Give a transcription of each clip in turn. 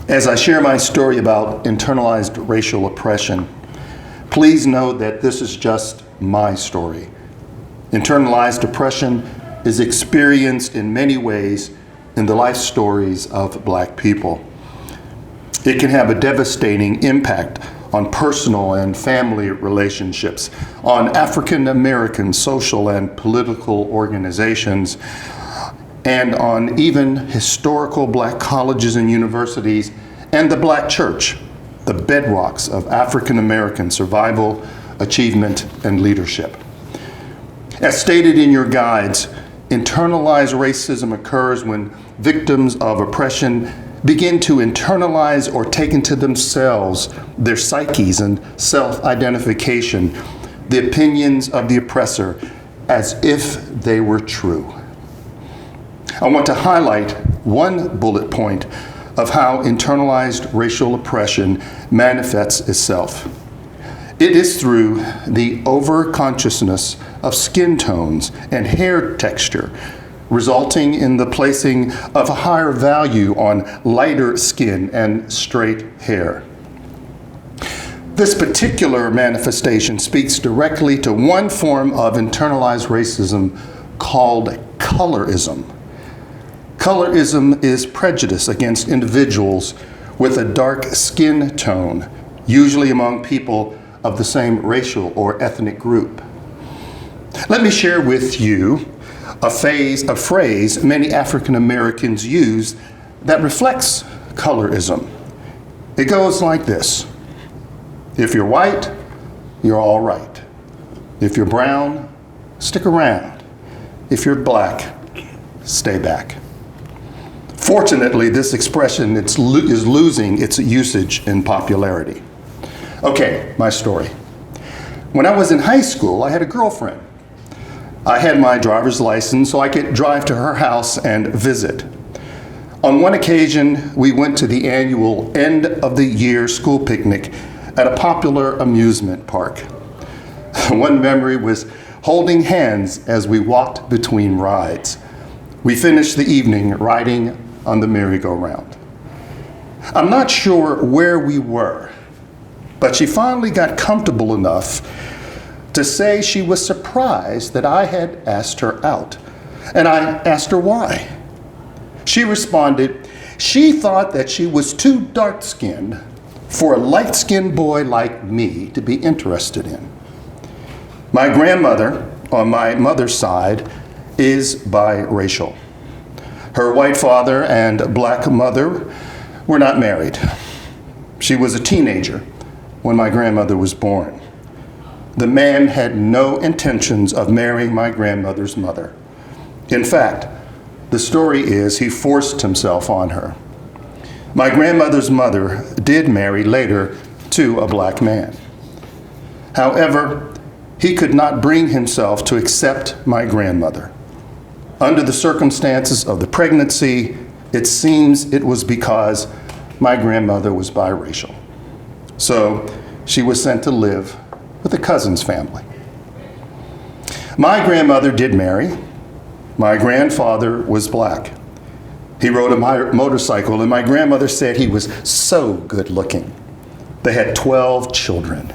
As I share my story about internalized racial oppression, please know that this is just my story. Internalized oppression is experienced in many ways in the life stories of Black people. It can have a devastating impact on personal and family relationships, on African American social and political organizations, and on even historical Black colleges and universities and the Black church, the bedrocks of African American survival, achievement, and leadership. As stated in your guides, internalized racism occurs when victims of oppression begin to internalize or take into themselves their psyches and self-identification, the opinions of the oppressor, as if they were true. I want to highlight one bullet point of how internalized racial oppression manifests itself. It is through the overconsciousness of skin tones and hair texture, resulting in the placing of a higher value on lighter skin and straight hair. This particular manifestation speaks directly to one form of internalized racism called colorism. Colorism is prejudice against individuals with a dark skin tone, usually among people of the same racial or ethnic group. Let me share with you a phrase many African Americans use that reflects colorism. It goes like this: if you're white, you're all right. If you're brown, stick around. If you're Black, stay back. Fortunately, this expression is losing its usage and popularity. Okay, my story. When I was in high school, I had a girlfriend. I had my driver's license so I could drive to her house and visit. On one occasion, we went to the annual end of the year school picnic at a popular amusement park. One memory was holding hands as we walked between rides. We finished the evening riding on the merry-go-round. I'm not sure where we were, but she finally got comfortable enough to say she was surprised that I had asked her out. And I asked her why. She responded, she thought that she was too dark-skinned for a light-skinned boy like me to be interested in. My grandmother, on my mother's side, is biracial. Her white father and Black mother were not married. She was a teenager when my grandmother was born. The man had no intentions of marrying my grandmother's mother. In fact, the story is he forced himself on her. My grandmother's mother did marry later to a Black man. However, he could not bring himself to accept my grandmother. Under the circumstances of the pregnancy, it seems it was because my grandmother was biracial. So she was sent to live with a cousin's family. My grandmother did marry. My grandfather was Black. He rode a motorcycle, and my grandmother said he was so good looking. They had 12 children,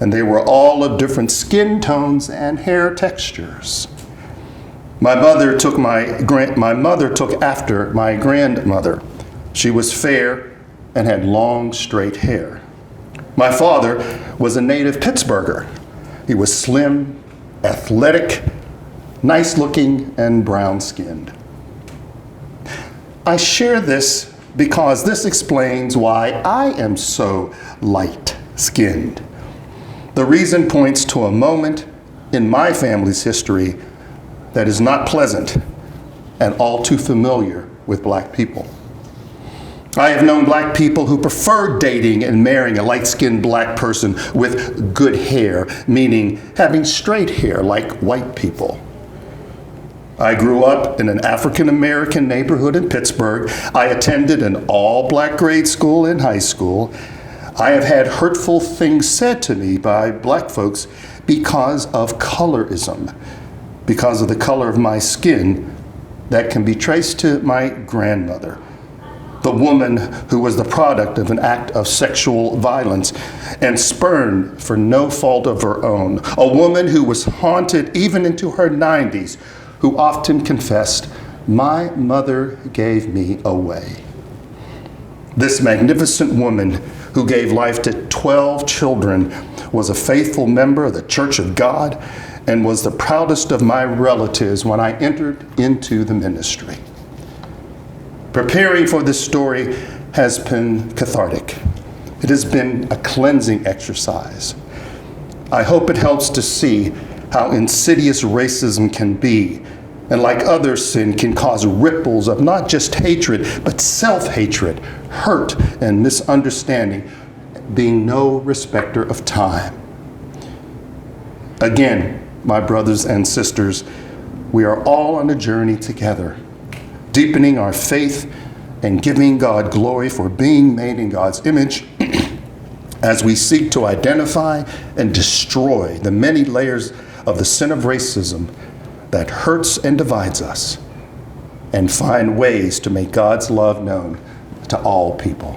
and they were all of different skin tones and hair textures. My mother took after my grandmother. She was fair and had long, straight hair. My father was a native Pittsburgher. He was slim, athletic, nice-looking, and brown-skinned. I share this because this explains why I am so light-skinned. The reason points to a moment in my family's history that is not pleasant and all too familiar with Black people. I have known Black people who prefer dating and marrying a light-skinned Black person with good hair, meaning having straight hair like white people. I grew up in an African American neighborhood in Pittsburgh. I attended an all-Black grade school in high school. I have had hurtful things said to me by Black folks because of colorism, because of the color of my skin that can be traced to my grandmother. the woman who was the product of an act of sexual violence and spurned for no fault of her own, a woman who was haunted even into her 90s, who often confessed, "My mother gave me away." This magnificent woman who gave life to 12 children was a faithful member of the Church of God and was the proudest of my relatives when I entered into the ministry. Preparing for this story has been cathartic. It has been a cleansing exercise. I hope it helps to see how insidious racism can be, and like other sin, can cause ripples of not just hatred, but self-hatred, hurt, and misunderstanding, being no respecter of time. Again, my brothers and sisters, we are all on a journey together, deepening our faith and giving God glory for being made in God's image as we seek to identify and destroy the many layers of the sin of racism that hurts and divides us, and find ways to make God's love known to all people.